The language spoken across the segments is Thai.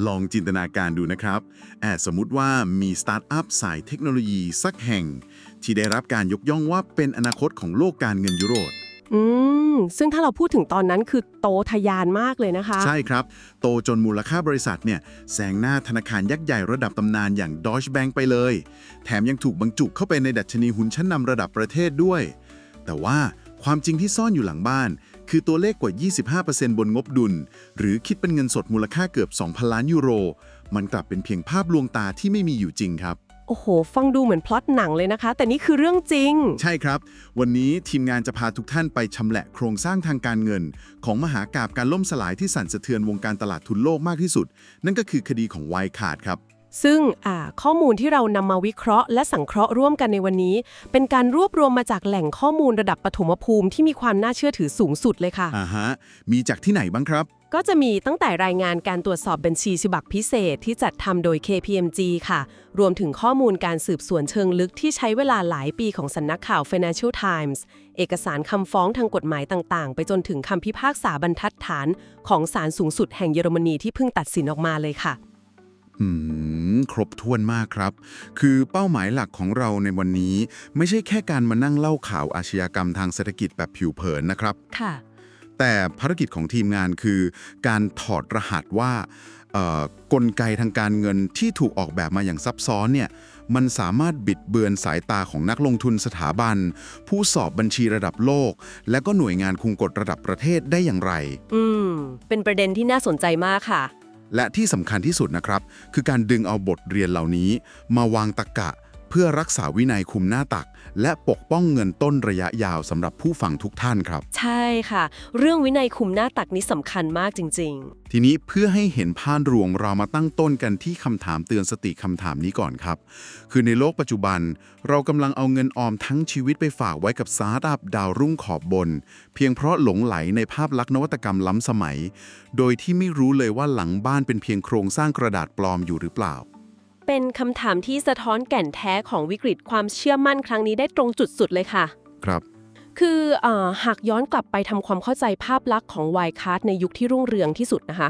ลองจินตนาการดูนะครับสมมุติว่ามีสตาร์ทอัพสายเทคโนโลยีสักแห่งที่ได้รับการยกย่องว่าเป็นอนาคตของโลกการเงินยุโรปอืซึ่งถ้าเราพูดถึงตอนนั้นคือโตทะยานมากเลยนะคะ ใช่ครับ โตจนมูลค่าบริษัทเนี่ยแซงหน้าธนาคารยักษ์ใหญ่ระดับตำนานอย่าง Deutsche Bank ไปเลย แถมยังถูกบรรจุเข้าไปในดัชนีหุ้นชั้นนำระดับประเทศด้วย แต่ว่าความจริงที่ซ่อนอยู่หลังบ้าน คือตัวเลขกว่า 25% บนงบดุล หรือคิดเป็นเงินสดมูลค่าเกือบ 2,000 ล้านยูโร มันกลับเป็นเพียงภาพลวงตาที่ไม่มีอยู่จริงครับ โอ้โห ฟังดูเหมือนพล็อตหนังเลยนะคะ แต่นี่คือเรื่องจริง ใช่ครับ วันนี้ทีมงานจะพาทุกท่านไปชำแหละโครงสร้างทางการเงิน ของมหากาพย์การล่มสลายที่สั่นสะเทือนวงการตลาดทุนโลกมากที่สุด นั่นก็คือคดีของ Wirecard ครับ ซึ่งข้อมูลที่เรานำมาวิเคราะห์และสังเคราะห์ร่วมกันในวันนี้ เป็นการรวบรวมมาจากแหล่งข้อมูลระดับปฐมภูมิที่มีความน่าเชื่อถือสูงสุดเลยค่ะ มีจากที่ไหนบ้างครับ ก็จะมีตั้งแต่รายงานการตรวจสอบบัญชีฉบับพิเศษที่จัดทำโดย KPMG ค่ะ รวมถึงข้อมูลการสืบสวนเชิงลึกที่ใช้เวลาหลายปีของสำนักข่าว Financial Times เอกสารคำฟ้องทางกฎหมายต่างๆ ไปจนถึงคำพิพากษาบรรทัดฐานของศาลสูงสุดแห่งเยอรมนีที่เพิ่งตัดสินออกมาเลยค่ะ ครบถ้วนมากครับ คือเป้าหมายหลักของเราในวันนี้ ไม่ใช่แค่การมานั่งเล่าข่าวอาชญากรรมทางเศรษฐกิจแบบผิวเผินนะครับ ค่ะ แต่ภารกิจของทีมงานคือการถอดรหัสว่ากลไกทางการเงินที่ถูกออกแบบมาอย่างซับซ้อนเนี่ยมันสามารถบิดเบือนสายตาของนักลงทุนสถาบัน ผู้สอบบัญชีระดับโลก และก็หน่วยงานคุมกฎระดับประเทศได้อย่างไร เป็นประเด็นที่น่าสนใจมากค่ะ และที่สำคัญที่สุดนะครับ คือการดึงเอาบทเรียนเหล่านี้มาวางตรรกะ เพื่อรักษาวินัยคุมหน้าตัก และปกป้องเงินต้นระยะยาวสำหรับผู้ฟังทุกท่านครับ ใช่ค่ะ เรื่องวินัยคุมหน้าตักนี้สำคัญมากจริง ทีนี้เพื่อให้เห็นภาพรวมเรามาตั้งต้นกันที่คำถามเตือนสติคำถามนี้ก่อนครับ คือในโลกปัจจุบัน เรากำลังเอาเงินออมทั้งชีวิตไปฝากไว้กับสตาร์ทอัพดาวรุ่งขอบบน เพียงเพราะหลงไหลในภาพลักษณ์นวัตกรรมล้ำสมัย โดยที่ไม่รู้เลยว่าหลังบ้านเป็นเพียงโครงสร้างกระดาษปลอมอยู่หรือเปล่า ๆ เป็นคำถามที่สะท้อนแก่นแท้ของวิกฤตความเชื่อมั่นครั้งนี้ได้ตรงจุดสุดเลยค่ะ ครับ คือหากย้อนกลับไปทำความเข้าใจภาพลักษณ์ของ Wirecard ในยุคที่รุ่งเรืองที่สุดนะคะ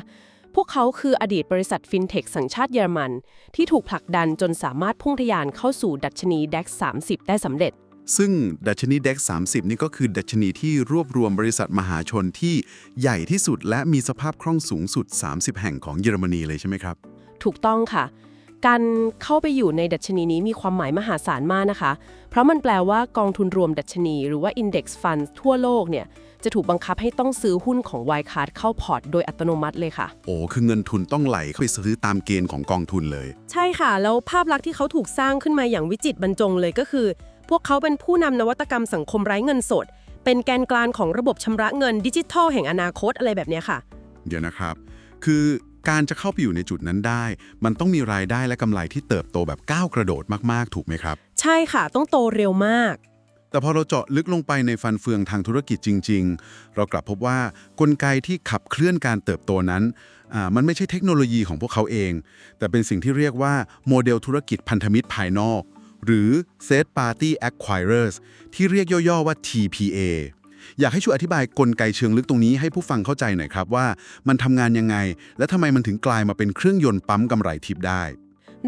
พวกเขาคืออดีตบริษัทฟินเทคสัญชาติเยอรมัน ที่ถูกผลักดันจนสามารถพุ่งทะยานเข้าสู่ดัชนี DAX 30 ได้สำเร็จ ซึ่งดัชนี DAX 30 นี่ก็คือดัชนีที่รวบรวมบริษัทมหาชนที่ใหญ่ที่สุดและมีสภาพคล่องสูงสุด 30 แห่งของเยอรมนีเลยใช่ไหมครับ ถูกต้องค่ะ การเข้าไปอยู่ในดัชนีนี้มีความหมายมหาศาลมากนะคะ เพราะมันแปลว่ากองทุนรวมดัชนีหรือว่า Index Fund ทั่วโลกเนี่ยจะถูกบังคับให้ต้องซื้อหุ้นของ Wirecard เข้าพอร์ตโดยอัตโนมัติเลยค่ะ โอ้คือเงินทุนต้องไหลเข้าไปซื้อตามเกณฑ์ของกองทุนเลย ใช่ค่ะ แล้วภาพลักษณ์ที่เขาถูกสร้างขึ้นมาอย่างวิจิตรบรรจงเลยก็คือ พวกเขาเป็นผู้นำนวัตกรรมสังคมไร้เงินสด เป็นแกนกลางของระบบชำระเงินดิจิทัลแห่งอนาคตอะไรแบบเนี้ยค่ะ เดี๋ยวนะครับ คือการจะเข้าไปอยู่ในจุดนั้นได้ มันต้องมีรายได้และกำไรที่เติบโตแบบก้าวกระโดดมากๆ ถูกไหมครับ ใช่ค่ะ ต้องโตเร็วมาก แต่พอเราเจาะลึกลงไปในฟันเฟืองทางธุรกิจจริง ๆ เรากลับพบว่ากลไกที่ขับเคลื่อนการเติบโตนั้นมันไม่ใช่เทคโนโลยีของพวกเขาเอง แต่เป็นสิ่งที่เรียกว่าโมเดลธุรกิจพันธมิตรภายนอก หรือ Third Party Acquirers ที่เรียกย่อๆว่า TPA อยากให้ช่วยอธิบายกลไกเชิงลึกตรงนี้ให้ผู้ฟังเข้าใจหน่อยครับว่ามันทำงานยังไง และทำไมมันถึงกลายมาเป็นเครื่องยนต์ปั๊มกำไรทิพย์ได้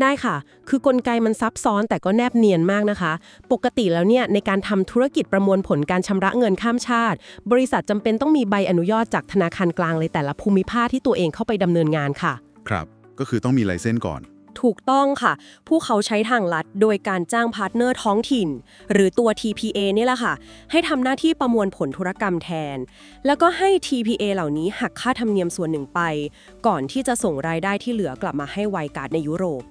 ได้ค่ะ คือกลไกมันซับซ้อนแต่ก็แนบเนียนมากนะคะ ปกติแล้วเนี่ยในการทำธุรกิจประมวลผลการชำระเงินข้ามชาติ บริษัทจำเป็นต้องมีใบอนุญาตจากธนาคารกลางในแต่ละภูมิภาคที่ตัวเองเข้าไปดำเนินงานค่ะ ครับ ก็คือต้องมีไลเซนส์ก่อน ถูกต้องค่ะ ผู้เขาใช้ทางลัดโดยการจ้างพาร์ทเนอร์ท้องถิ่น หรือตัว TPA นี่แหละค่ะ ให้ทำหน้าที่ประมวลผลธุรกรรมแทน แล้วก็ให้ TPA เหล่านี้หักค่าธรรมเนียมส่วนหนึ่งไป ก่อนที่จะส่งรายได้ที่เหลือกลับมาให้ไวการ์ดในยุโรป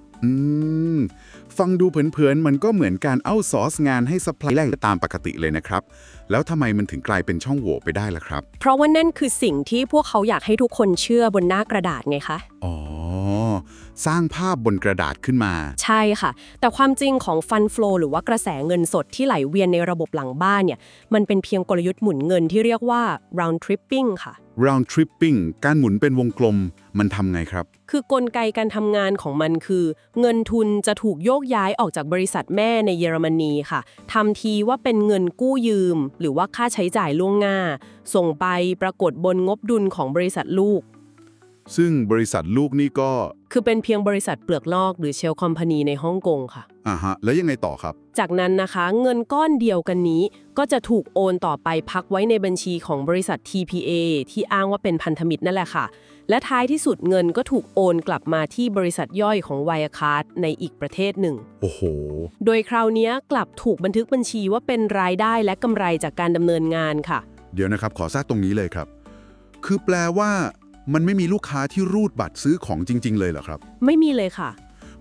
ฟังดูเผินๆมันก็เหมือนการเอาซอร์สงานให้ซัพพลายแรกตามปกติเลยนะครับ แล้วทำไมมันถึงกลายเป็นช่องโหว่ไปได้ล่ะครับ เพราะว่านั่นคือสิ่งที่พวกเขาอยากให้ทุกคนเชื่อบนหน้ากระดาษไงคะ อ๋อ สร้างภาพบนกระดาษขึ้นมา ใช่ค่ะ แต่ความจริงของฟันฟลูหรือว่ากระแสเงินสดที่ไหลเวียนในระบบหลังบ้านเนี่ย มันเป็นเพียงกลยุทธ์หมุนเงินที่เรียกว่า round tripping ค่ะ round tripping การหมุนเป็นวงกลม มันทำไงครับ คือกลไกการทำงานของมันคือ เงินทุนจะถูกโยกย้ายออกจากบริษัทแม่ในเยอรมนีค่ะทำทีว่าเป็นเงินกู้ยืม หรือว่าค่าใช้จ่ายล่วงหน้า ส่งไปปรากฏบนงบดุลของบริษัทลูก ซึ่งบริษัทลูกนี่ก็ คือเป็นเพียงบริษัทเปลือกนอกหรือเชลคอมพานีในฮ่องกงค่ะ แล้วยังไงต่อครับ จากนั้นนะคะเงินก้อนเดียวกันนี้ก็จะถูกโอนต่อไปพักไว้ในบัญชีของบริษัท TPA ที่อ้างว่าเป็นพันธมิตรนั่นแหละค่ะ และท้ายที่สุดเงินก็ถูกโอนกลับมาที่บริษัทย่อยของ Wirecard ในอีกประเทศหนึ่ง โอ้โห โดยคราวนี้กลับถูกบันทึกบัญชีว่าเป็นรายได้และกำไรจากการดำเนินงานค่ะ เดี๋ยวนะครับขอแทรกตรงนี้เลยครับ คือแปลว่ามันไม่มีลูกค้าที่รูดบัตรซื้อของจริง ๆ เลยเหรอครับ ไม่มีเลยค่ะ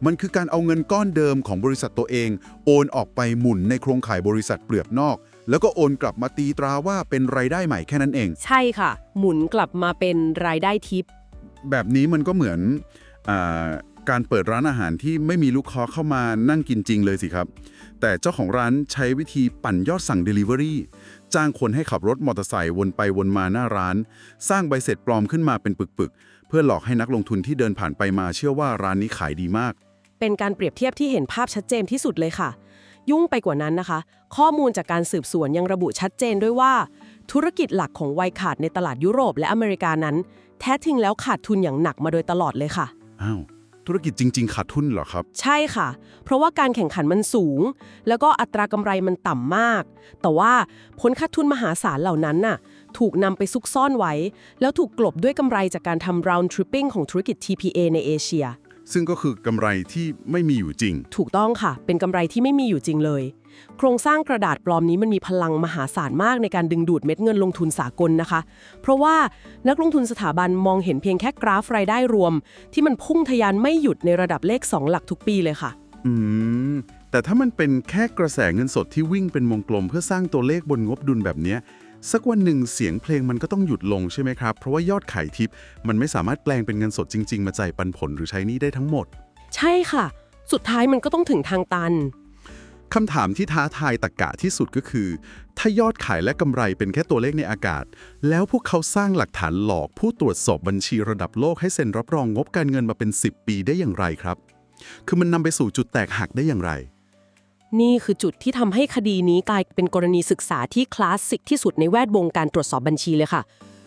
มันคือการเอาเงินก้อนเดิมของบริษัทตัวเอง โอนออกไปหมุนในโครงข่ายบริษัทเปลือกนอก แล้วก็โอนกลับมาตีตราว่าเป็นรายได้ใหม่แค่นั้นเอง ใช่ค่ะ หมุนกลับมาเป็นรายได้ทิป แบบนี้มันก็เหมือนการเปิดร้านอาหารที่ไม่มีลูกค้าเข้ามานั่งกินจริงเลยสิครับ แต่เจ้าของร้านใช้วิธีปั่นยอดสั่ง Delivery จ้างคนให้ขับรถมอเตอร์ไซค์วนไปวนมาหน้าร้าน สร้างใบเสร็จปลอมขึ้นมาเป็นปึกๆ เพื่อหลอกให้นักลงทุนที่เดินผ่านไปมาเชื่อว่าร้านนี้ขายดีมาก เป็นการเปรียบเทียบที่เห็นภาพชัดเจนที่สุดเลยค่ะ ยุ่งไปกว่านั้นนะคะ ข้อมูลจากการสืบสวนยังระบุชัดเจนด้วยว่า ธุรกิจหลักของไวคาร์ดในตลาดยุโรปและอเมริกานั้น แท้จริงแล้วขาดทุนอย่างหนักมาโดยตลอดเลยค่ะ อ้าว ธุรกิจจริง ๆ ขาดทุนเหรอครับ ใช่ค่ะ เพราะว่าการแข่งขันมันสูง แล้วก็อัตรากำไรมันต่ำมาก แต่ว่าผลขาดทุนมหาศาลเหล่านั้นน่ะถูกนำไปซุกซ่อนไว้ แล้วถูกกลบด้วยกำไรจากการทำ round tripping ของธุรกิจ TPA ในเอเชีย ซึ่งก็คือกำไรที่ไม่มีอยู่จริง ถูกต้องค่ะ เป็นกำไรที่ไม่มีอยู่จริงเลย โครงสร้างกระดาษปลอมนี้มันมีพลังมหาศาลมากในการดึงดูดเม็ดเงินลงทุนสากลนะคะ เพราะว่านักลงทุนสถาบันมองเห็นเพียงแค่กราฟรายได้รวม ที่มันพุ่งทะยานไม่หยุดในระดับเลข 2 หลักทุกปีเลยค่ะ แต่ถ้ามันเป็นแค่กระแสเงินสดที่วิ่งเป็นวงกลมเพื่อสร้างตัวเลขบนงบดุลแบบเนี้ยสักวันหนึ่งเสียงเพลงมันก็ต้องหยุดลงใช่ไหมครับ เพราะว่ายอดขายทิปมันไม่สามารถแปลงเป็นเงินสดจริง ๆ มาจ่ายปันผลหรือใช้หนี้ได้ทั้งหมด ใช่ค่ะ สุดท้ายมันก็ต้องถึงทางตัน คำถามที่ท้าทายตรรกะที่สุดก็คือ ถ้ายอดขายและกำไรเป็นแค่ตัวเลขในอากาศ แล้วพวกเขาสร้างหลักฐานหลอกผู้ตรวจสอบบัญชีระดับโลกให้เซ็นรับรองงบการเงินมาเป็น 10 ปีได้อย่างไรครับ คือมันนำไปสู่จุดแตกหักได้อย่างไร นี่คือจุดที่ทำให้คดีนี้กลายเป็นกรณีศึกษาที่คลาสสิกที่สุดในแวดวงการตรวจสอบบัญชีเลยค่ะ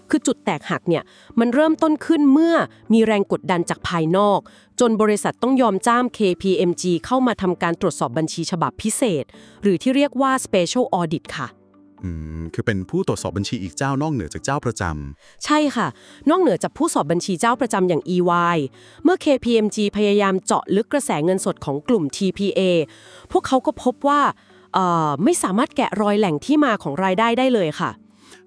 คือจุดแตกหักเนี่ยมันเริ่มต้นขึ้นเมื่อมีแรงกดดันจากภายนอก จนบริษัทต้องยอมจ้าง KPMG เข้ามาทำการตรวจสอบบัญชีฉบับพิเศษ หรือที่เรียกว่า Special Audit ค่ะ คือเป็นผู้ตรวจสอบบัญชีอีกเจ้านอกเหนือจากเจ้าประจำ ใช่ค่ะ นอกเหนือจากผู้สอบบัญชีเจ้าประจำอย่าง EY เมื่อ KPMG พยายามเจาะลึกกระแสเงินสดของกลุ่ม TPA พวกเขาก็พบว่าไม่สามารถแกะรอยแหล่งที่มาของรายได้ได้เลยค่ะ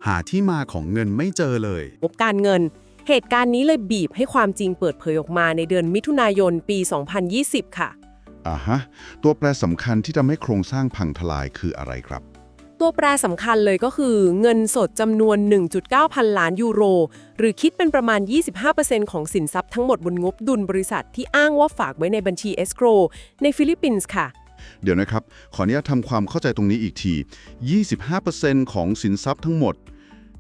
หาที่มาของเงินไม่เจอเลย งบการเงิน เหตุการณ์นี้เลยบีบให้ความจริงเปิดเผยออกมาในเดือนมิถุนายนปี 2020 ค่ะ ตัวแปรสำคัญที่ทำให้โครงสร้างพังทลายคืออะไรครับ ตัวแปรสำคัญเลยก็คือเงินสดจำนวน 1.9 พันล้านยูโร หรือคิดเป็นประมาณ 25% ของสินทรัพย์ทั้งหมดบนงบดุลบริษัทที่อ้างว่าฝากไว้ในบัญชี escrow ในฟิลิปปินส์ค่ะ เดี๋ยวนะครับ ขออนุญาตทำความเข้าใจตรงนี้อีกที 25% ของสินทรัพย์ทั้งหมด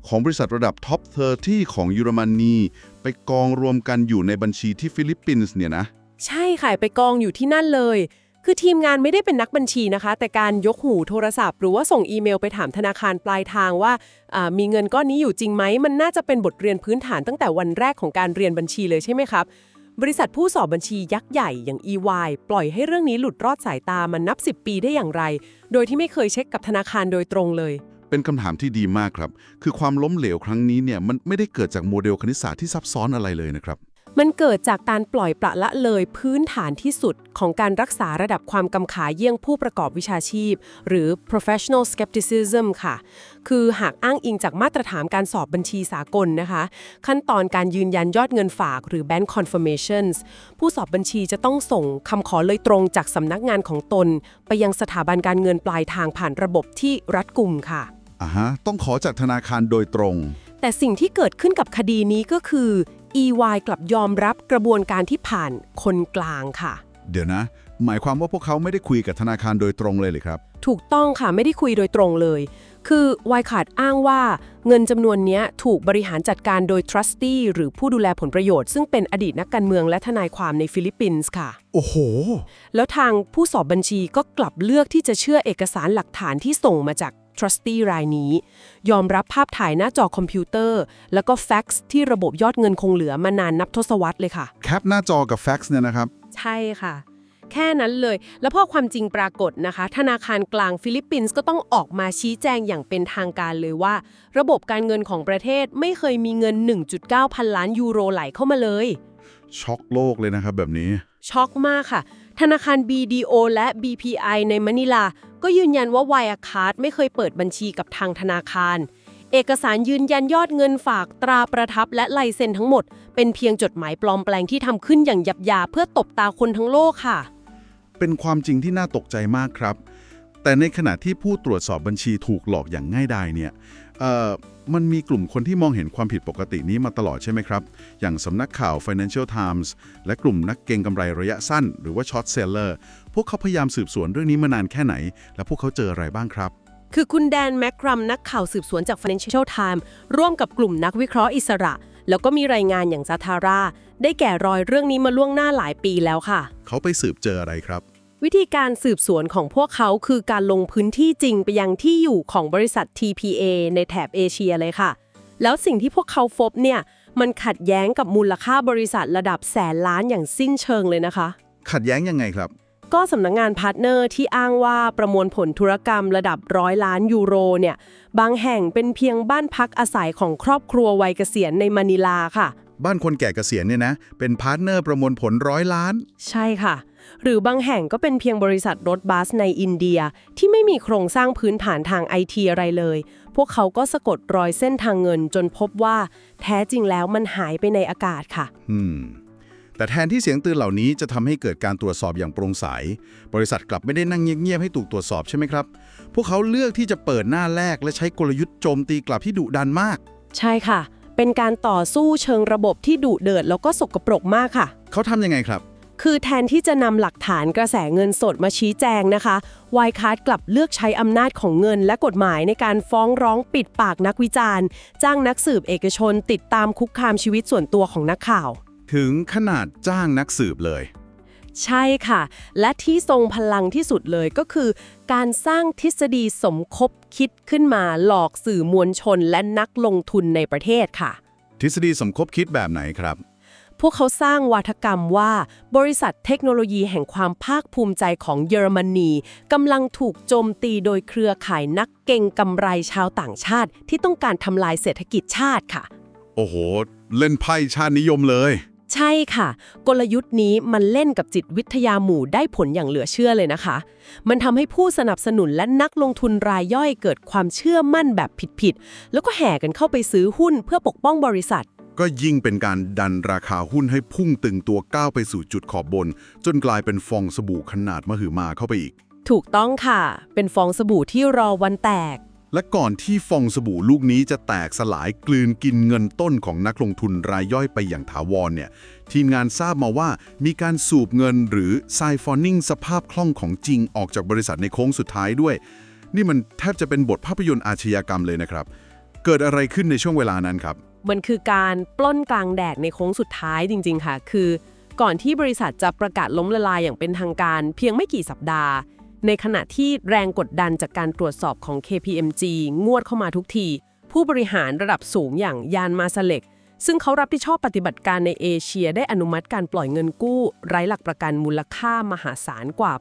ของบริษัทระดับท็อป 30 ของเยอรมนีไปกองรวมกันอยู่ในบัญชีที่ฟิลิปปินส์เนี่ยนะ ใช่ค่ะไปกองอยู่ที่นั่นเลย คือทีมงานไม่ได้เป็นนักบัญชีนะคะ แต่การยกหูโทรศัพท์หรือว่าส่งอีเมลไปถามธนาคารปลายทางว่ามีเงินก้อนนี้อยู่จริงไหม มันน่าจะเป็นบทเรียนพื้นฐานตั้งแต่วันแรกของการเรียนบัญชีเลยใช่ไหมครับ บริษัทผู้สอบบัญชียักษ์ใหญ่อย่าง EY ปล่อยให้เรื่องนี้หลุดรอดสายตามันนับ 10 ปีได้อย่างไร โดยที่ไม่เคยเช็คกับธนาคารโดยตรงเลย เป็นคำถามที่ดีมากครับ คือความล้มเหลวครั้งนี้เนี่ยมันไม่ได้เกิดจากโมเดลคณิตศาสตร์ที่ซับซ้อนอะไรเลยนะครับ มันเกิดจากการปล่อยปละละเลยพื้นฐานที่สุดของการรักษาระดับความกำขาเยี่ยงผู้ประกอบวิชาชีพ หรือ professional skepticism ค่ะ คือหากอ้างอิงจากมาตรฐานการสอบบัญชีสากลนะคะ ขั้นตอนการยืนยันยอดเงินฝากหรือ bank confirmations ผู้สอบบัญชีจะต้องส่งคำขอเลยตรงจากสำนักงานของตน ไปยังสถาบันการเงินปลายทางผ่านระบบที่รัดกุมค่ะ ต้องขอจากธนาคารโดยตรง แต่สิ่งที่เกิดขึ้นกับคดีนี้ก็คือ EY กลับยอมรับกระบวนการที่ผ่านคนกลางค่ะ เดี๋ยวนะ หมายความว่าพวกเขาไม่ได้คุยกับธนาคารโดยตรงเลยหรือครับ ถูกต้องค่ะไม่ได้คุยโดยตรงเลย คือ Wirecard อ้างว่าเงินจำนวนนี้ถูกบริหารจัดการโดย trustee หรือผู้ดูแลผลประโยชน์ซึ่งเป็นอดีตนักการเมืองและทนายความในฟิลิปปินส์ค่ะ โอ้โห แล้วทางผู้สอบบัญชีก็กลับเลือกที่จะเชื่อเอกสารหลักฐานที่ส่งมาจาก Trusty รายนี้ ยอมรับภาพถ่ายหน้าจอคอมพิวเตอร์ แล้วก็แฟกซ์ที่ระบบยอดเงินคงเหลือมานานนับทศวรรษเลยค่ะ แคปหน้าจอกับแฟกซ์เนี่ยนะครับ ใช่ค่ะ แค่นั้นเลย แล้วพอความจริงปรากฏนะคะ ธนาคารกลางฟิลิปปินส์ก็ต้องออกมาชี้แจงอย่างเป็นทางการเลยว่า ระบบการเงินของประเทศไม่เคยมีเงิน 1.9 พันล้านยูโรไหลเข้ามาเลย ช็อกโลกเลยนะครับแบบนี้ ช็อกมากค่ะ ธนาคาร BDO และ BPI ในมะนิลา ก็ยืนยันว่า Wirecard ไม่เคยเปิดบัญชีกับทางธนาคาร เอกสารยืนยันยอดเงินฝากตราประทับและลายเซ็นทั้งหมด เป็นเพียงจดหมายปลอมแปลงที่ทำขึ้นอย่างหยับๆเพื่อตบตาคนทั้งโลกค่ะ เป็นความจริงที่น่าตกใจมากครับ แต่ในขณะที่ผู้ตรวจสอบบัญชีถูกหลอกอย่างง่ายดายเนี่ยมันมีกลุ่มคนที่มองเห็นความผิดปกตินี้มาตลอดใช่ไหมครับ อย่างสำนักข่าว Financial Times และกลุ่มนักเก็งกำไรระยะสั้นหรือว่า Short Seller พวกเขาพยายามสืบสวนเรื่องนี้มานานแค่ไหน และพวกเขาเจออะไรบ้างครับ คือคุณแดนแมคครัมนักข่าวสืบสวนจาก Financial Times ร่วมกับกลุ่มนักวิเคราะห์อิสระ แล้วก็มีรายงานอย่างซาทาราได้แก่รอยเรื่องนี้มาล่วงหน้าหลายปีแล้วค่ะ เขาไปสืบเจออะไรครับ วิธีการสืบสวนของพวกเขาคือการลงพื้นที่จริงไปยังที่อยู่ของบริษัท TPA ในแถบเอเชียเลยค่ะ แล้วสิ่งที่พวกเขาพบเนี่ยมันขัดแย้งกับมูลค่าบริษัทระดับแสนล้านอย่างสิ้นเชิงเลยนะคะ ขัดแย้งยังไงครับ ก็สำนักงานพาร์ทเนอร์ที่อ้างว่าประมวลผลธุรกรรมระดับ100 ล้านยูโรเนี่ยบางแห่งเป็นเพียงบ้านพักอาศัยของครอบครัววัยเกษียณในมะนิลาค่ะ บ้านคนแก่เกษียณเนี่ยนะเป็นพาร์ทเนอร์ประมวลผล100 ล้าน ใช่ค่ะ หรือบางแห่งก็เป็นเพียงบริษัทรถบัสในอินเดียที่ไม่มีโครงสร้างพื้นฐานทางไอทีอะไรเลย พวกเขาก็สะกดรอยเส้นทางเงินจนพบว่าแท้จริงแล้วมันหายไปในอากาศค่ะ แต่แทนที่เสียงเตือนเหล่านี้จะทำให้เกิดการตรวจสอบอย่างโปร่งใส บริษัทกลับไม่ได้นั่งเงียบๆให้ถูกตรวจสอบใช่ไหมครับ พวกเขาเลือกที่จะเปิดหน้าแรกและใช้กลยุทธ์โจมตีกลับที่ดุดันมาก ใช่ค่ะ เป็นการต่อสู้เชิงระบบที่ดุเดือดแล้วก็สกปรกมากค่ะ เขาทำยังไงครับ คือแทนที่จะนำหลักฐานกระแสเงินสดมาชี้แจงนะคะไวคาร์ดกลับเลือกใช้อำนาจของเงินและกฎหมายในการฟ้องร้องปิดปากนักวิจารณ์ จ้างนักสืบเอกชนติดตามคุกคามชีวิตส่วนตัวของนักข่าว ถึงขนาดจ้างนักสืบเลย ใช่ค่ะ และที่ทรงพลังที่สุดเลยก็คือ การสร้างทฤษฎีสมคบคิดขึ้นมาหลอกสื่อมวลชนและนักลงทุนในประเทศค่ะ ทฤษฎีสมคบคิดแบบไหนครับ พวกเขาสร้างวาทกรรมว่าบริษัทเทคโนโลยีแห่งความภาคภูมิใจของเยอรมนีกำลังถูกโจมตีโดยเครือข่ายนักเก็งกำไรชาวต่างชาติที่ต้องการทำลายเศรษฐกิจชาติค่ะ โอ้โห เล่นไพ่ชาตินิยมเลย ใช่ค่ะ กลยุทธ์นี้มันเล่นกับจิตวิทยาหมู่ได้ผลอย่างเหลือเชื่อเลยนะคะ มันทำให้ผู้สนับสนุนและนักลงทุนรายย่อยเกิดความเชื่อมั่นแบบผิดๆแล้วก็แห่กันเข้าไปซื้อหุ้นเพื่อปกป้องบริษัทก็ยิ่งเป็นการดันราคาหุ้นให้พุ่งตึงตัวก้าวไปสู่จุดขอบบนจนกลายเป็นฟองสบู่ขนาดมหึมาเข้าไปอีก ถูกต้องค่ะ เป็นฟองสบู่ที่รอวันแตก และก่อนที่ฟองสบู่ลูกนี้จะแตกสลายกลืนกินเงินต้นของนักลงทุนรายย่อยไปอย่างถาวรเนี่ยทีมงานทราบมาว่ามีการสูบเงินหรือไซฟอนิ่งสภาพคล่องของจริงออกจากบริษัทในโค้งสุดท้ายด้วยนี่มันแทบจะเป็นบทภาพยนตร์อาชญากรรมเลยนะครับเกิดอะไรขึ้นในช่วงเวลานั้นครับมันคือการปล้นกลางแดดในโค้งสุดท้ายจริงๆค่ะคือก่อนที่บริษัทจะประกาศล้มละลายอย่างเป็นทางการเพียงไม่กี่สัปดาห์ในขณะที่แรงกดดันจากการตรวจสอบของ KPMG งวดเข้ามาทุกทีผู้บริหารระดับสูงอย่างยานมาซาเล็กซึ่งเขารับผิดชอบปฏิบัติการในเอเชียได้อนุมัติการปล่อยเงินกู้ไร้หลักประกันมูลค่ามหาศาลกว่า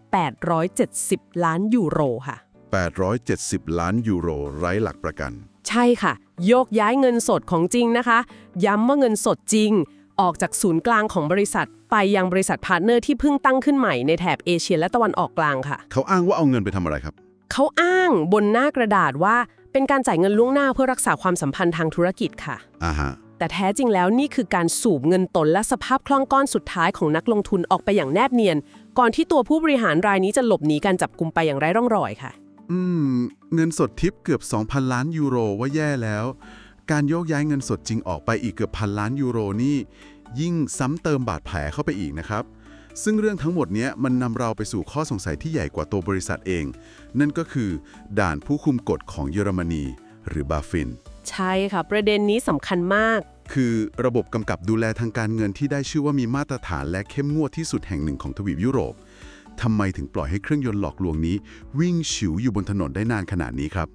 870ล้านยูโรค่ะ870ล้านยูโรไร้หลักประกันใช่ค่ะโยกย้ายเงินสดของจริงนะคะย้ำว่าเงินสดจริงออกจากศูนย์กลางของบริษัทไปยังบริษัทพาร์ทเนอร์ที่เพิ่งตั้งขึ้นใหม่ในแถบเอเชียและตะวันออกกลางค่ะเขาอ้างว่าเอาเงินไปทำอะไรครับเขาอ้างบนหน้ากระดาษว่าเป็นการจ่ายเงินล่วงหน้าเพื่อรักษาความสัมพันธ์ทางธุรกิจค่ะแต่แท้จริงแล้วนี่คือการสูบเงินตนและสภาพคล่องก้อนสุดท้ายของนักลงทุนออกไปอย่างแนบเนียนก่อนที่ตัวผู้บริหารรายนี้จะหลบหนีการจับกุมไปอย่างไร้ร่องรอยค่ะเงินสดทิปเกือบ 2,000 ล้านยูโรว่าแย่แล้วการโยกย้ายเงินสดจริงออกไปอีกเกือบ1,000 ล้านยูโรนี่ยิ่งซ้ำเติมบาดแผลเข้าไปอีกนะครับซึ่งเรื่องทั้งหมดนี้มันนำเราไปสู่ข้อสงสัยที่ใหญ่กว่าตัวบริษัทเองนั่นก็คือด่านผู้คุมกฎของเยอรมนีหรือบาฟินใช่ค่ะประเด็นนี้สำคัญมากคือระบบกำกับดูแลทางการเงินที่ได้ชื่อว่ามีมาตรฐานและเข้มงวดที่สุดแห่งหนึ่งของทวีปยุโรป ทำไมถึงปล่อยให้เครื่องยนต์หลอกลวงนี้ วิ่งฉิวอยู่บนถนนได้นานขนาดนี้ครับ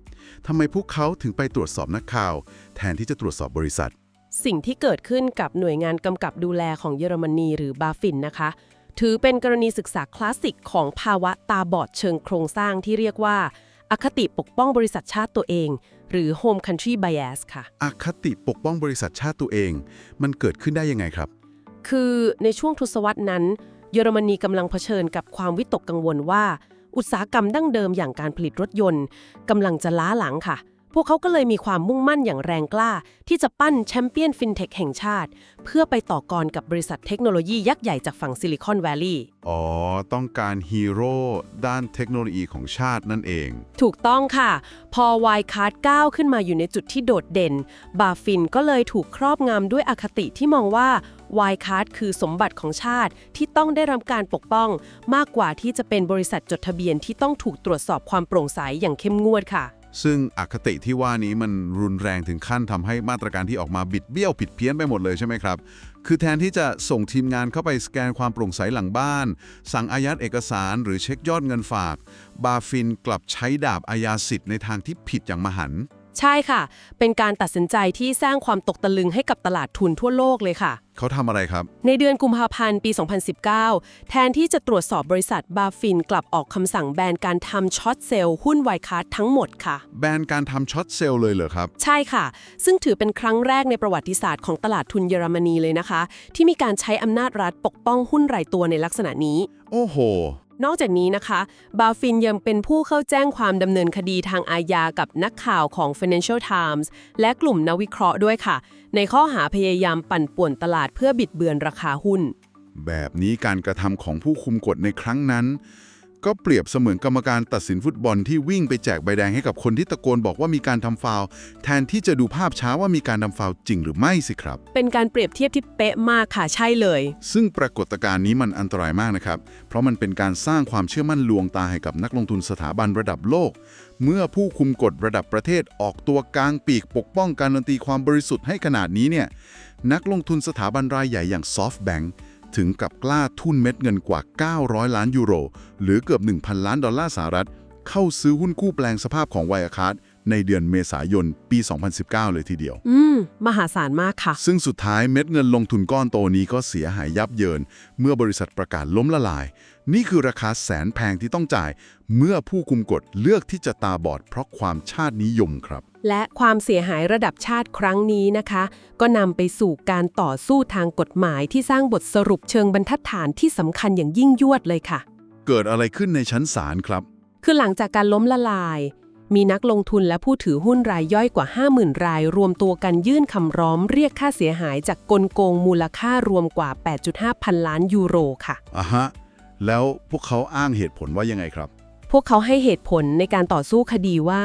ทำไมพวกเขาถึงไปตรวจสอบนักข่าว แทนที่จะตรวจสอบบริษัทสิ่งที่เกิดขึ้นกับหน่วยงานกำกับดูแลของเยอรมนีหรือบาฟินนะคะ ถือเป็นกรณีศึกษาคลาสสิกของภาวะตาบอดเชิงโครงสร้างที่เรียกว่าอคติปกป้องบริษัทชาติตัวเอง หรือ Home Country Bias ค่ะอคติปกป้องบริษัทชาติตัวเอง มันเกิดขึ้นได้ยังไงครับคือในช่วงทศวรรษนั้นเยอรมนีกำลังเผชิญกับความวิตกกังวลว่าอุตสาหกรรมดั้งเดิมอย่างการผลิตรถยนต์กำลังจะล้าหลังค่ะพวกเขาก็เลยมีความมุ่งมั่นอย่างแรงกล้าที่จะปั้นแชมเปี้ยนฟินเทคแห่งชาติเพื่อไปต่อกรกับบริษัทเทคโนโลยียักษ์ใหญ่จากฝั่งซิลิคอนแวลลีย์อ๋อต้องการฮีโร่ด้านเทคโนโลยีของชาตินั่นเองถูกต้องค่ะพอไวคาร์ดก้าวขึ้นมาอยู่ในจุดที่โดดเด่นบาฟินก็เลยถูกครอบงำด้วยอคติที่มองว่าไวคาร์ดคือสมบัติของชาติที่ต้องได้รับการปกป้องมากกว่าที่จะเป็นบริษัทจดทะเบียนที่ต้องถูกตรวจสอบความโปร่งใสอย่างเข้มงวดค่ะซึ่งอคติที่ว่านี้มันรุนแรงถึงขั้นทำให้มาตรการที่ออกมาบิดเบี้ยวผิดเพี้ยนไปหมดเลยใช่ไหมครับคือแทนที่จะส่งทีมงานเข้าไปสแกนความโปร่งใสหลังบ้านสั่งอายัดเอกสารหรือเช็คยอดเงินฝากบาฟินกลับใช้ดาบอาญาสิทธิ์ในทางที่ผิดอย่างมหันต์ใช่ค่ะเป็นการตัดสินใจที่สร้างความตกตะลึงให้กับตลาดทุนทั่วโลกเลยค่ะเขาทำอะไรครับในเดือนกุมภาพันธ์ปี 2019 แทนที่จะตรวจสอบบริษัทบาฟินกลับออกคำสั่งแบนการทำช็อตเซลล์หุ้นไวคาร์ดทั้งหมดค่ะแบนการทำช็อตเซลล์เลยเหรอครับใช่ค่ะซึ่งถือเป็นครั้งแรกในประวัติศาสตร์ของตลาดทุนเยอรมนีเลยนะคะที่มีการใช้อำนาจรัฐปกป้องหุ้นรายตัวในลักษณะนี้โอ้โหนอกจากนี้นะคะบาฟินยังเป็นผู้เข้าแจ้งความดำเนินคดีทางอาญากับนักข่าวของ Financial Times และกลุ่มนักวิเคราะห์ด้วยค่ะในข้อหาพยายามปั่นป่วนตลาดเพื่อบิดเบือนราคาหุ้นแบบนี้การกระทำของผู้คุมกฎในครั้งนั้นก็เปรียบเสมือนกรรมการตัดสินฟุตบอลที่วิ่งไปแจกใบแดงให้กับคนที่ตะโกนบอกว่ามีการทำฟาวล์แทนที่จะดูภาพช้าว่ามีการทำฟาวล์จริงหรือไม่สิครับเป็นการเปรียบเทียบที่เป๊ะมากค่ะใช่เลยซึ่งปรากฏการณ์นี้มันอันตรายมากนะครับเพราะมันเป็นการสร้างความเชื่อมั่นลวงตาให้กับนักลงทุนสถาบันระดับโลกเมื่อผู้คุมกฎระดับประเทศออกตัวกลางปีกปกป้องการันตีความบริสุทธิ์ให้ขนาดนี้เนี่ยนักลงทุนสถาบันรายใหญ่อย่าง SoftBankถึงกับกล้าทุ่นเม็ดเงินกว่า900ล้านยูโรหรือเกือบ 1,000 ล้านดอลลาร์สหรัฐเข้าซื้อหุ้นกู้แปลงสภาพของไวอาคาร์ดในเดือนเมษายนปี 2019 เลยทีเดียวมหาศาลมากค่ะซึ่งสุดท้ายเม็ดเงินลงทุนก้อนโตนี้ก็เสียหายยับเยินเมื่อบริษัทประกาศล้มละลายนี่คือราคาแสนแพงที่ต้องจ่ายเมื่อผู้กุมกฎเลือกที่จะตาบอดเพราะความชาตินิยมครับและความเสียหายระดับชาติครั้งนี้นะคะก็นำไปสู่การต่อสู้ทางกฎหมายที่สร้างบทสรุปเชิงบรรทัดฐานที่สำคัญอย่างยิ่งยวดเลยค่ะเกิดอะไรขึ้นในชั้นศาลครับคือหลังจากการล้มละลายมีนักลงทุนและผู้ถือหุ้นรายย่อยกว่า 50,000 รายรวมตัวกันยื่นคำร้องเรียกค่าเสียหายจากกลโกงมูลค่ารวมกว่า 8.5 พันล้านยูโรค่ะฮะแล้วพวกเขาอ้างเหตุผลว่ายังไงครับพวกเขาให้เหตุผลในการต่อสู้คดีว่า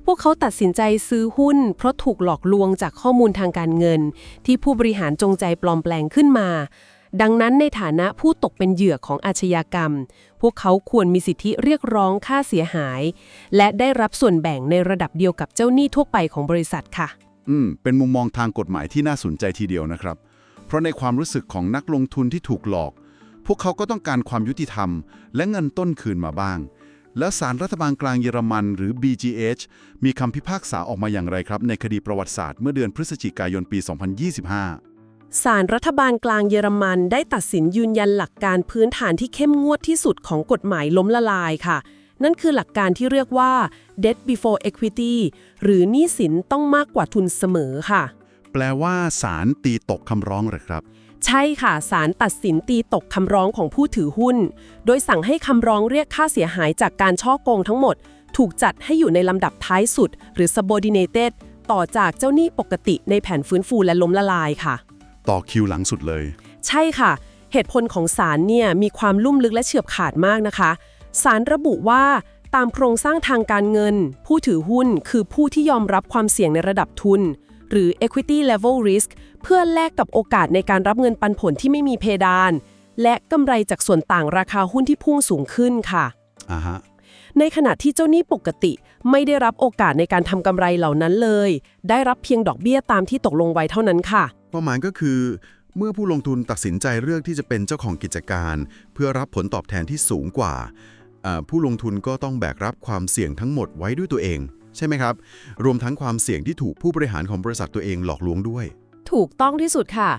พวกเขาตัดสินใจซื้อหุ้นเพราะถูกหลอกลวงจากข้อมูลทางการเงินที่ผู้บริหารจงใจปลอมแปลงขึ้นมาดังนั้นในฐานะผู้ตกเป็นเหยื่อของอาชญากรรมพวกเขาควรมีสิทธิเรียกร้องค่าเสียหายและได้รับส่วนแบ่งในระดับเดียวกับเจ้าหนี้ทั่วไปของบริษัทค่ะเป็นมุมมองทางกฎหมายที่น่าสนใจทีเดียวนะครับเพราะในความรู้สึกของนักลงทุนที่ถูกหลอกพวกเขาก็ต้องการความยุติธรรมและเงินต้นคืนมาบ้างแล้วศาลรัฐบาลกลางเยอรมันหรือ BGH มีคำพิพากษาออกมาอย่างไรครับในคดีประวัติศาสตร์เมื่อเดือนพฤศจิกายนปี 2025 ศาลรัฐบาลกลางเยอรมันได้ตัดสินยืนยันหลักการพื้นฐานที่เข้มงวดที่สุดของกฎหมายล้มละลายค่ะนั่นคือหลักการที่เรียกว่า debt before equity หรือหนี้สินต้องมากกว่าทุนเสมอค่ะแปลว่าศาลตีตกคำร้องหรือครับใช่ค่ะศาลตัดสินตีตกคำร้องของผู้ถือหุ้นโดยสั่งให้คำร้องเรียกค่าเสียหายจากการฉ้อโกงทั้งหมดถูกจัดให้อยู่ในลำดับท้ายสุดหรือ subordinated ต่อจากเจ้าหนี้ปกติในแผนฟื้นฟูและล้มละลายค่ะต่อคิวหลังสุดเลยใช่ค่ะเหตุผลของศาลเนี่ยมีความลุ่มลึกและเฉียบขาดมากนะคะศาลระบุว่าตามโครงสร้างทางการเงินผู้ถือหุ้นคือผู้ที่ยอมรับความเสี่ยงในระดับทุนหรือ equity level risk เพื่อแลกกับโอกาสในการรับเงินปันผลที่ไม่มีเพดานและกำไรจากส่วนต่างราคาหุ้นที่พุ่งสูงขึ้นค่ะในขณะที่เจ้าหนี้ปกติไม่ได้รับโอกาสในการทำกำไรเหล่านั้นเลยได้รับเพียงดอกเบี้ยตามที่ตกลงไว้เท่านั้นค่ะความหมายก็คือ เมื่อผู้ลงทุนตัดสินใจเลือกที่จะเป็นเจ้าของกิจการ เพื่อรับผลตอบแทนที่สูงกว่าผู้ลงทุนก็ต้องแบกรับความเสี่ยงทั้งหมดไว้ด้วยตัวเองใช่ไหมครับรวมทั้งความเสี่ยงที่ถูกผู้บริหารของบริษัทตัวเองหลอกลวงด้วยถูกต้องที่สุดค่ะ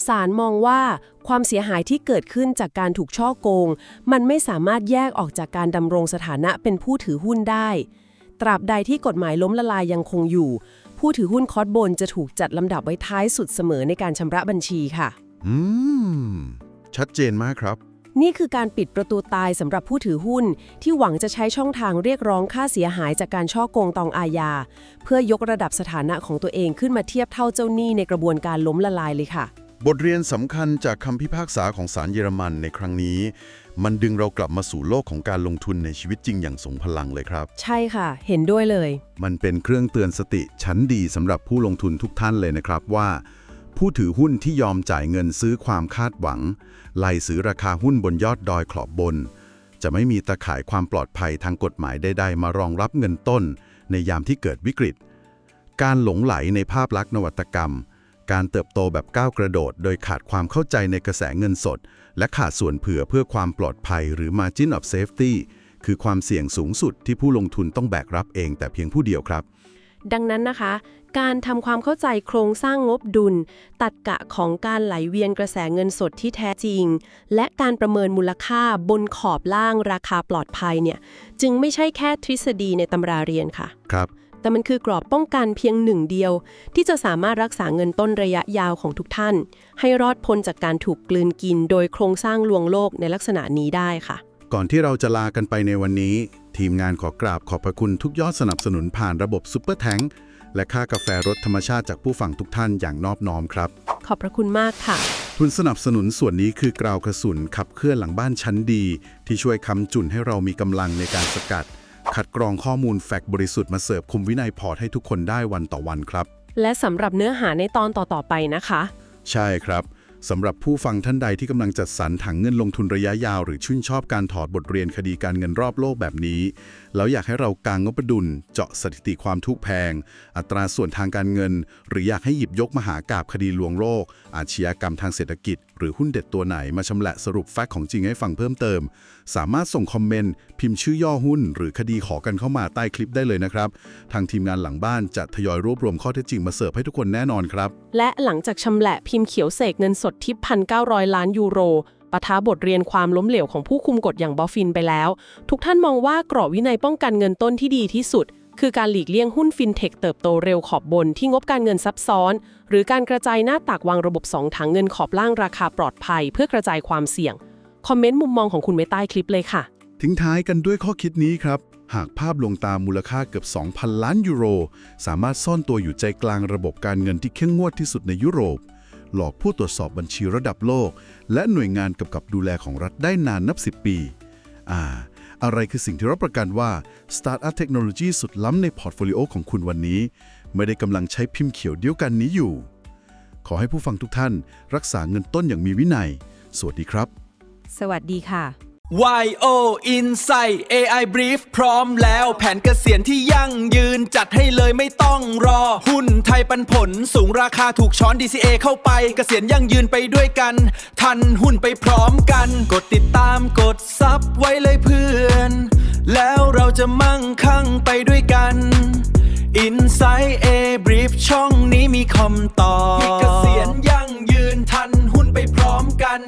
ศาลมองว่าความเสียหายที่เกิดขึ้นจากการถูกฉ้อโกงมันไม่สามารถแยกออกจากการดำรงสถานะเป็นผู้ถือหุ้นได้ตราบใดที่กฎหมายล้มละลายยังคงอยู่ผู้ถือหุ้นคอร์สบนจะถูกจัดลำดับไว้ท้ายสุดเสมอในการชำระบัญชีค่ะชัดเจนมากครับนี่คือการปิดประตูตายสำหรับผู้ถือหุ้นที่หวังจะใช้ช่องทางเรียกร้องค่าเสียหายจากการฉ้อโกงตองอาญาเพื่อยกระดับสถานะของตัวเองขึ้นมาเทียบเท่าเจ้าหนี้ในกระบวนการล้มละลายเลยค่ะบทเรียนสำคัญจากคำพิพากษาของศาลเยอรมันในครั้งนี้มันดึงเรากลับมาสู่โลกของการลงทุนในชีวิตจริงอย่างทรงพลังเลยครับใช่ค่ะเห็นด้วยเลยมันเป็นเครื่องเตือนสติชั้นดีสำหรับผู้ลงทุนทุกท่านเลยนะครับว่าผู้ถือหุ้นที่ยอมจ่ายเงินซื้อความคาดหวังไล่ซื้อราคาหุ้นบนยอดดอยขอบบนจะไม่มีตะข่ายความปลอดภัยทางกฎหมายใดๆมารองรับเงินต้นในยามที่เกิดวิกฤตการหลงไหลในภาพลักษณ์นวัตกรรมการเติบโตแบบก้าวกระโดดโดยขาดความเข้าใจในกระแสเงินสดและขาดส่วนเผื่อเพื่อความปลอดภัยหรือ Margin of Safety คือความเสี่ยงสูงสุดที่ผู้ลงทุนต้องแบกรับเองแต่เพียงผู้เดียวครับดังนั้นนะคะการทำความเข้าใจโครงสร้างงบดุลตรรกะของการไหลเวียนกระแสเงินสดที่แท้จริงและการประเมินมูลค่าบนขอบล่างราคาปลอดภัยเนี่ยจึงไม่ใช่แค่ทฤษฎีในตำราเรียนค่ะครับแต่มันคือกรอบป้องกันเพียงหนึ่งเดียวที่จะสามารถรักษาเงินต้นระยะยาวของทุกท่านให้รอดพ้นจากการถูกกลืนกินโดยโครงสร้างลวงโลกในลักษณะนี้ได้ค่ะก่อนที่เราจะลากันไปในวันนี้ทีมงานขอกราบขอบพระคุณทุกยอดสนับสนุนผ่านระบบซุปเปอร์แทงค์และค่ากาแฟรสธรรมชาติจากผู้ฟังทุกท่านอย่างนอบน้อมครับขอบพระคุณมากค่ะทุนสนับสนุนส่วนนี้คือกราวกระสุนขับเคลื่อนหลังบ้านชั้นดีที่ช่วยค้ำจุนให้เรามีกำลังในการสกัดคัดกรองข้อมูลแฟกต์บริสุทธิ์มาเสิร์ฟคุมวินัยพอร์ตให้ทุกคนได้วันต่อวันครับและสำหรับเนื้อหาในตอนต่อๆไปนะคะใช่ครับสำหรับผู้ฟังท่านใดที่กำลังจัดสรรถังเงินลงทุนระยะยาวหรือชื่นชอบการถอดบทเรียนคดีการเงินรอบโลกแบบนี้แล้วอยากให้เรากางงบดุลเจาะสถิติความทุกข์แพงอัตราส่วนทางการเงินหรืออยากให้หยิบยกมหากาพย์คดีลวงโลกอาชญากรรมทางเศรษฐกิจหรือหุ้นเด็ดตัวไหนมาชำละสรุปแฟกต์ของจริงให้ฟังเพิ่มเติมสามารถส่งคอมเมนต์พิมพ์ชื่อย่อหุ้นหรือคดีขอกันเข้ามาใต้คลิปได้เลยนะครับทางทีมงานหลังบ้านจะทยอยรวบรวมข้อเท็จจริงมาเสิร์ฟให้ทุกคนแน่นอนครับและหลังจากชำละพิมพ์เขียวเสกเงินสดทิป1,900 ล้านยูโรปะทะบทเรียนความล้มเหลวของผู้คุมกฎอย่างบอฟฟินไปแล้วทุกท่านมองว่ากรอบวินัยป้องกันเงินต้นที่ดีที่สุดคือการหลีกเลี่ยงหุ้นฟินเทคเติบโตเร็วขอบบนที่งบการเงินซับซ้อนหรือการกระจายหน้าตักวางระบบ2ถังเงินขอบล่างราคาปลอดภัยเพื่อกระจายความเสี่ยงคอมเมนต์มุมมองของคุณไว้ใต้คลิปเลยค่ะทิ้งท้ายกันด้วยข้อคิดนี้ครับหากภาพลวงตามูลค่าเกือบ 2,000 ล้านยูโรสามารถซ่อนตัวอยู่ใจกลางระบบการเงินที่เข้มงวดที่สุดในยุโรปหลอกผู้ตรวจสอบบัญชีระดับโลกและหน่วยงานกำกับดูแลของรัฐได้นานนับ10 ปีอะไรคือสิ่งที่รับประกันว่าสตาร์ทอัพเทคโนโลยีสุดล้ำในพอร์ตโฟลิโอของคุณวันนี้ไม่ได้กำลังใช้พิมพ์เขียวเดียวกันนี้อยู่ขอให้ผู้ฟังทุกท่านรักษาเงินต้นอย่างมีวินัยสวัสดีครับสวัสดีค่ะYO Insight AI Brief พร้อมแล้วแผนเกษียณที่ยั่งยืนจัดให้เลยไม่ต้องรอหุ้นไทยปันผลสูงราคาถูกช้อน DCA เข้าไปเกษียณยั่งยืนไปด้วยกันทันหุ้นไปพร้อมกันกดติดตามกดซับไว้เลยเพื่อนแล้วเราจะมั่งคั่งไปด้วยกัน Insight AI Brief ช่องนี้มีคำตอบเกษียณยั่งยืนทันหุ้นไปพร้อมกัน